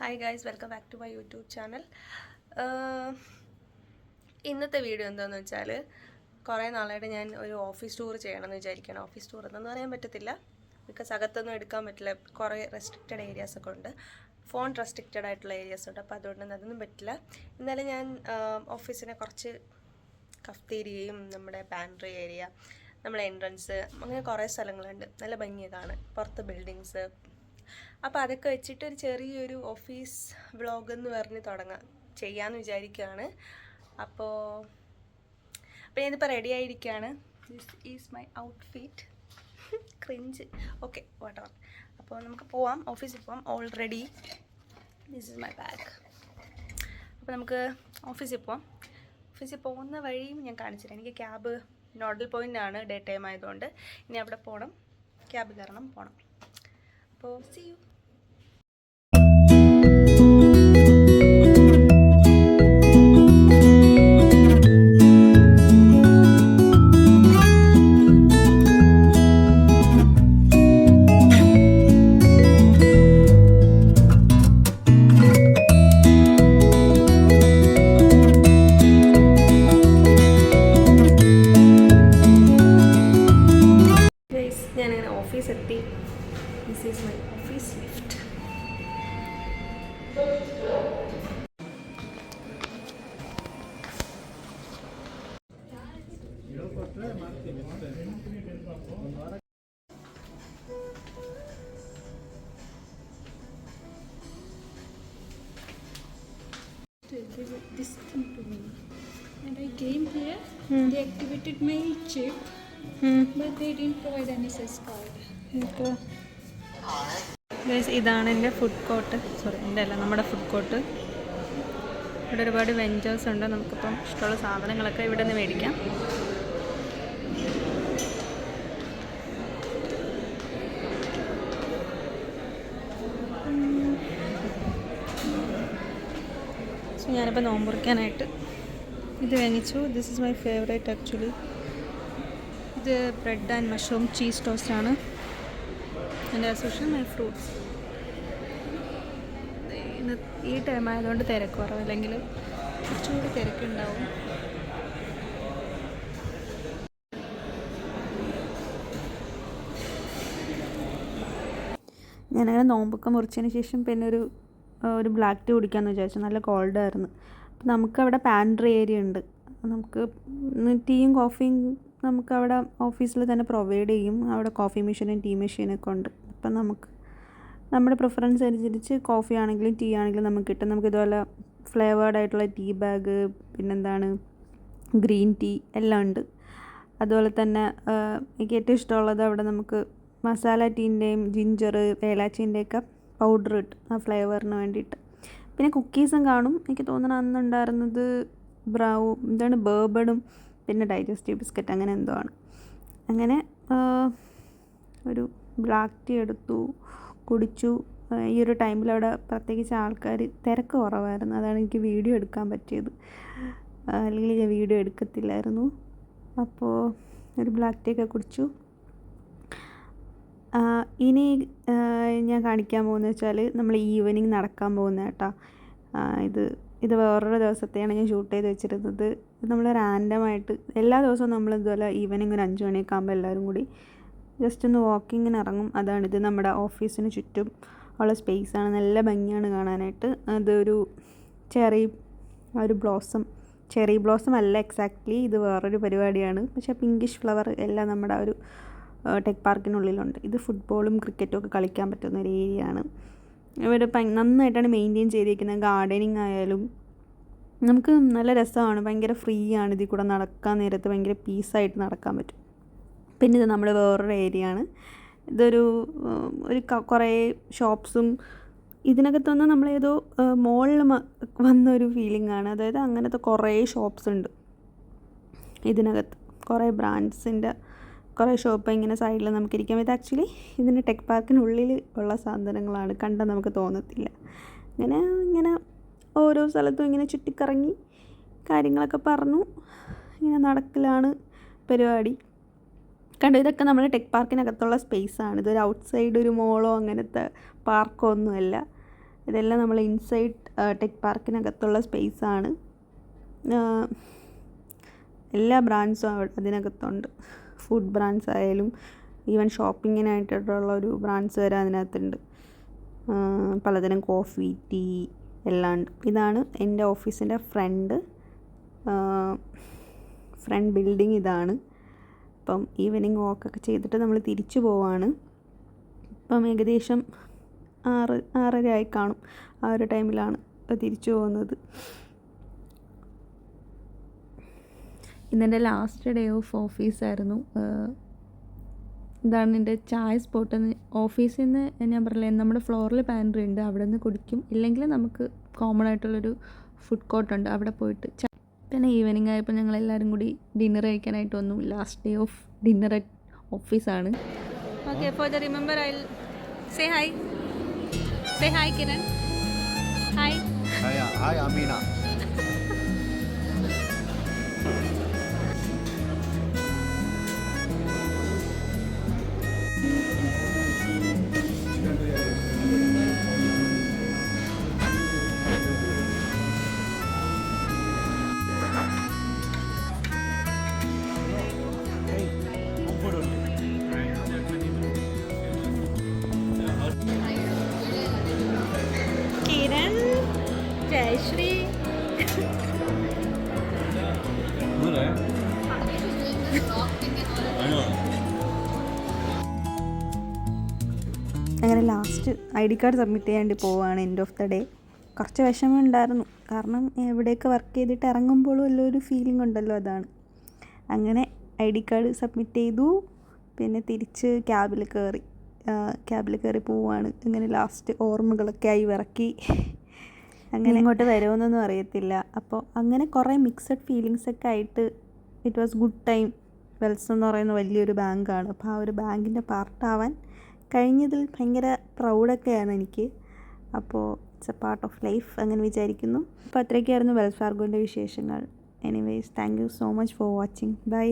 Hi guys, welcome back to my YouTube channel. ഇന്നത്തെ video എന്താണെന്ന് വെച്ചാൽ, കുറേ നാളായിട്ട് ഞാൻ ഒരു ഓഫീസ് ടൂർ ചെയ്യണമെന്ന് വിചാരിക്കുകയാണ്. ഓഫീസ് ടൂർ എന്നൊന്നും പറയാൻ പറ്റത്തില്ല, ബിക്കോസ് അകത്തൊന്നും എടുക്കാൻ പറ്റില്ല. കുറേ റെസ്ട്രിക്റ്റഡ് ഏരിയാസൊക്കെ ഉണ്ട്, ഫോൺ റെസ്ട്രിക്റ്റഡ് ആയിട്ടുള്ള ഏരിയാസ് ഉണ്ട്. അപ്പോൾ അതുകൊണ്ട് അതൊന്നും പറ്റില്ല. എന്നാലും ഞാൻ ഓഫീസിനെ കുറച്ച് കഫ്തേരിയയും നമ്മുടെ പാൻട്രി ഏരിയ, നമ്മുടെ എൻട്രൻസ്, അങ്ങനെ കുറേ സ്ഥലങ്ങളുണ്ട്. നല്ല ഭംഗിയാണ്, പുറത്ത് ബിൽഡിങ്സ്. അപ്പോൾ അതൊക്കെ വെച്ചിട്ട് ഒരു ചെറിയൊരു ഓഫീസ് വ്ളോഗ് എന്ന് പറഞ്ഞ് ചെയ്യാമെന്ന് വിചാരിക്കുകയാണ്. അപ്പോൾ ഞാനിപ്പോൾ റെഡി ആയിരിക്കുകയാണ്. This is my outfit. Cringe, okay water. അപ്പോൾ നമുക്ക് പോവാം, ഓഫീസിൽ പോവാം. Already this is my bag. അപ്പോൾ നമുക്ക് ഓഫീസിൽ പോവാം. ഓഫീസിൽ പോകുന്ന വഴിയും ഞാൻ കാണിച്ചില്ല. എനിക്ക് ക്യാബ് നോഡൽ പോയിൻ്റാണ്, ഡേ ടൈം ആയതുകൊണ്ട്. ഇനി അവിടെ പോകണം, ക്യാബ് കയറണം, പോകണം. അപ്പോൾ സീ യു. ഞാനങ്ങനെ ഓഫീസെത്തി. This is my office lift. Distant to me, and I came here. They activated my chip, but they didn't provide any access card. ഇതാണ് എൻ്റെ ഫുഡ് കോർട്ട്. എൻ്റെ അല്ല, നമ്മുടെ ഫുഡ് കോർട്ട്. ഇവിടെ ഒരുപാട് വെഞ്ചേഴ്സ് ഉണ്ട്. നമുക്കിപ്പം ഇഷ്ടമുള്ള സാധനങ്ങളൊക്കെ ഇവിടെ നിന്ന് മേടിക്കാം. ഞാനിപ്പോൾ നോമ്പുറിക്കാനായിട്ട് ഇത് വാങ്ങിച്ചു. This is my favourite actually. ഇത് bread and mushroom cheese toast ആണ്. And as usual my fruits. ഈ ടൈം ആയതുകൊണ്ട് തിരക്ക് കുറവ്, അല്ലെങ്കിൽ കുറച്ചുകൂടി തിരക്കുണ്ടാവും. ഞാനങ്ങനെ നോമ്പൊക്കെ മുറിച്ചതിന് ശേഷം പിന്നെ ഒരു ബ്ലാക്ക് ടീ കുടിക്കാമെന്ന് വിചാരിച്ചു. നല്ല കോൾഡായിരുന്നു. അപ്പം നമുക്കവിടെ പാൻട്രി ഏരിയ ഉണ്ട്. നമുക്ക് ടീയും കോഫിയും നമുക്കവിടെ ഓഫീസിൽ തന്നെ പ്രൊവൈഡ് ചെയ്യും. അവിടെ കോഫി മെഷീനും ടീ മെഷീനൊക്കെ ഉണ്ട്. അപ്പം നമുക്ക് നമ്മുടെ പ്രിഫറൻസ് അനുസരിച്ച് കോഫി ആണെങ്കിലും ടീ ആണെങ്കിലും നമുക്ക് കിട്ടും. നമുക്കിതുപോലെ ഫ്ലേവേർഡ് ആയിട്ടുള്ള ടീ ബാഗ്, പിന്നെന്താണ് ഗ്രീൻ ടീ എല്ലാം ഉണ്ട്. അതുപോലെ തന്നെ എനിക്ക് ഏറ്റവും ഇഷ്ടമുള്ളത് അവിടെ നമുക്ക് മസാല ടീൻ്റെയും ജിഞ്ചർ ഏലാച്ചിൻ്റെയൊക്കെ പൗഡർ കിട്ടും, ആ ഫ്ലേവറിന് വേണ്ടിയിട്ട്. പിന്നെ കുക്കീസും കാണും. എനിക്ക് തോന്നുന്നു അന്നുണ്ടായിരുന്നത് ബേർബണും പിന്നെ ഡൈജസ്റ്റീവ് ബിസ്ക്കറ്റ് അങ്ങനെ എന്തോ ആണ്. അങ്ങനെ ഒരു ബ്ലാക്ക് ടീ എടുത്തു, കുടിച്ചു. ഈ ഒരു ടൈമിൽ അവിടെ പ്രത്യേകിച്ച് ആൾക്കാർ, തിരക്ക് കുറവായിരുന്നു. അതാണ് എനിക്ക് വീഡിയോ എടുക്കാൻ പറ്റിയത്, അല്ലെങ്കിൽ ഞാൻ വീഡിയോ എടുക്കത്തില്ലായിരുന്നു. അപ്പോൾ ഒരു ബ്ലാക്ക് ടീ ഒക്കെ കുടിച്ചു. ഇനി ഞാൻ കാണിക്കാൻ പോകുന്നത് വെച്ചാൽ നമ്മൾ ഈവനിങ് നടക്കാൻ പോകുന്ന കേട്ടോ. ഇത് വേറൊരു ദിവസത്തെയാണ് ഞാൻ ഷൂട്ട് ചെയ്ത് വെച്ചിരുന്നത്. നമ്മൾ റാൻഡമായിട്ട് എല്ലാ ദിവസവും നമ്മൾ ഇതുപോലെ ഈവനിങ് ഒരു 5 മണിയൊക്കെ ആകുമ്പോൾ എല്ലാവരും കൂടി ജസ്റ്റ് ഒന്ന് വാക്കിങ്ങിന് ഇറങ്ങും. അതാണിത്. നമ്മുടെ ഓഫീസിന് ചുറ്റും ഉള്ള സ്പേസാണ്. നല്ല ഭംഗിയാണ് കാണാനായിട്ട്. അതൊരു ചെറി ബ്ലോസം അല്ല എക്സാക്ട്ലി, ഇത് വേറൊരു പരിപാടിയാണ്. പക്ഷേ പിങ്കിഷ് ഫ്ലവർ എല്ലാം നമ്മുടെ ഒരു ടെക് പാർക്കിനുള്ളിലുണ്ട്. ഇത് ഫുട്ബോളും ക്രിക്കറ്റും ഒക്കെ കളിക്കാൻ പറ്റുന്ന ഒരു ഏരിയ ആണ്. ഇവിടെ നന്നായിട്ടാണ് മെയിൻറ്റെയിൻ ചെയ്തിരിക്കുന്നത്. ഗാർഡനിങ് ആയാലും നമുക്ക് നല്ല രസമാണ്. ഭയങ്കര ഫ്രീ ആണ്. ഇതിൽ കൂടെ നടക്കാൻ നേരത്ത് ഭയങ്കര പീസായിട്ട് നടക്കാൻ പറ്റും. പിന്നെ ഇത് നമ്മുടെ വേറൊരു ഏരിയ ആണ്. ഇതൊരു കുറേ ഷോപ്സും ഇതിനകത്തൊന്ന് നമ്മളേതോ മോളിൽ വന്നൊരു ഫീലിംഗ് ആണ്. അതായത് അങ്ങനത്തെ കുറേ ഷോപ്സ് ഉണ്ട് ഇതിനകത്ത്. കുറേ ബ്രാൻഡ്സിൻ്റെ കുറേ ഷോപ്പ് ഇങ്ങനെ സൈഡിൽ നമുക്കിരിക്കാം. ഇത് ആക്ച്വലി ഇതിൻ്റെ ടെക് പാർക്കിനുള്ളിൽ ഉള്ള സാധനങ്ങളാണ്, കണ്ടാൽ നമുക്ക് തോന്നത്തില്ല. ഇങ്ങനെ ഓരോ സ്ഥലത്തും ഇങ്ങനെ ചുറ്റിക്കറങ്ങി കാര്യങ്ങളൊക്കെ പറഞ്ഞു ഇങ്ങനെ നടക്കലാണ് പരിപാടി. കണ്ടോ, ഇതൊക്കെ നമ്മുടെ ടെക് പാർക്കിനകത്തുള്ള സ്പേസാണ്. ഇതൊരു ഔട്ട്സൈഡ് ഒരു മോളോ അങ്ങനത്തെ പാർക്കോ ഒന്നുമല്ല. ഇതെല്ലാം നമ്മൾ ഇൻസൈഡ് ടെക് പാർക്കിനകത്തുള്ള സ്പേസാണ്. എല്ലാ ബ്രാൻഡ്സും അതിനകത്തുണ്ട്. ഫുഡ് ബ്രാൻഡ്സ് ആയാലും ഈവൻ ഷോപ്പിങ്ങിനായിട്ടുള്ള ഒരു ബ്രാൻഡ്സ് വരെ അതിനകത്തുണ്ട്. പലതരം കോഫി, ടീ എല്ലാം ഉണ്ട്. ഇതാണ് എൻ്റെ ഓഫീസിൻ്റെ ഫ്രണ്ട് ബിൽഡിംഗ് ഇതാണ്. അപ്പം ഈവനിങ് വാക്കൊക്കെ ചെയ്തിട്ട് നമ്മൾ തിരിച്ചു പോവാണ്. ഇപ്പം ഏകദേശം 6:30 ആയി കാണും. ആ ഒരു ടൈമിലാണ് തിരിച്ചു പോകുന്നത്. ഇന്നെൻ്റെ ലാസ്റ്റ് ഡേ ഓഫ് ഓഫീസായിരുന്നു. ഇതാണ് എൻ്റെ ചായ സ്പോട്ട്. ഓഫീസിൽ നിന്ന് ഞാൻ പറഞ്ഞില്ലേ, നമ്മുടെ ഫ്ലോറിൽ പാൻട്രി ഉണ്ട്, അവിടെ നിന്ന് കുടിക്കും. ഇല്ലെങ്കിൽ നമുക്ക് കോമൺ ആയിട്ടുള്ളൊരു ഫുഡ് കോർട്ടുണ്ട്, അവിടെ പോയിട്ട് പിന്നെ ഈവനിങ് ആയപ്പോൾ ഞങ്ങളെല്ലാവരും കൂടി ഡിന്നർ കഴിക്കാനായിട്ട് വന്നു. Last day of dinner at ഓഫീസാണ്. Okay, for the remember, I'll say hi. Say hi, Kiran. Hi. Hi, Amina. Kiran. Jayashri. അങ്ങനെ ലാസ്റ്റ് ID കാർഡ് സബ്മിറ്റ് ചെയ്യാണ്ടി പോവുകയാണ്. End of the day. കുറച്ച് വിഷമം ഉണ്ടായിരുന്നു, കാരണം എവിടെയൊക്കെ വർക്ക് ചെയ്തിട്ട് ഇറങ്ങുമ്പോഴും എല്ലാം ഫീലിംഗ് ഉണ്ടല്ലോ, അതാണ്. അങ്ങനെ ID കാർഡ് സബ്മിറ്റ് ചെയ്തു. പിന്നെ തിരിച്ച് ക്യാബിൽ കയറി പോവുകയാണ്. അങ്ങനെ ലാസ്റ്റ് ഓർമ്മകളൊക്കെ ആയി വിറക്കി. അങ്ങനെ ഇങ്ങോട്ട് വരുമെന്നൊന്നും അറിയത്തില്ല. അപ്പോൾ അങ്ങനെ കുറേ മിക്സഡ് ഫീലിങ്സൊക്കെ ആയിട്ട് it was good time. Wells എന്ന് പറയുന്ന വലിയൊരു ബാങ്കാണ്. അപ്പോൾ ആ ഒരു ബാങ്കിൻ്റെ പാർട്ടാവാൻ കഴിഞ്ഞതിൽ ഭയങ്കര പ്രൗഡൊക്കെയാണ് എനിക്ക്. അപ്പോൾ it's a part of life അങ്ങനെ വിചാരിക്കുന്നു. അപ്പോൾ അത്രയൊക്കെയായിരുന്നു വെൽസ് ഫാർഗോൻ്റെ വിശേഷങ്ങൾ. Anyways, thank you so much for watching. By.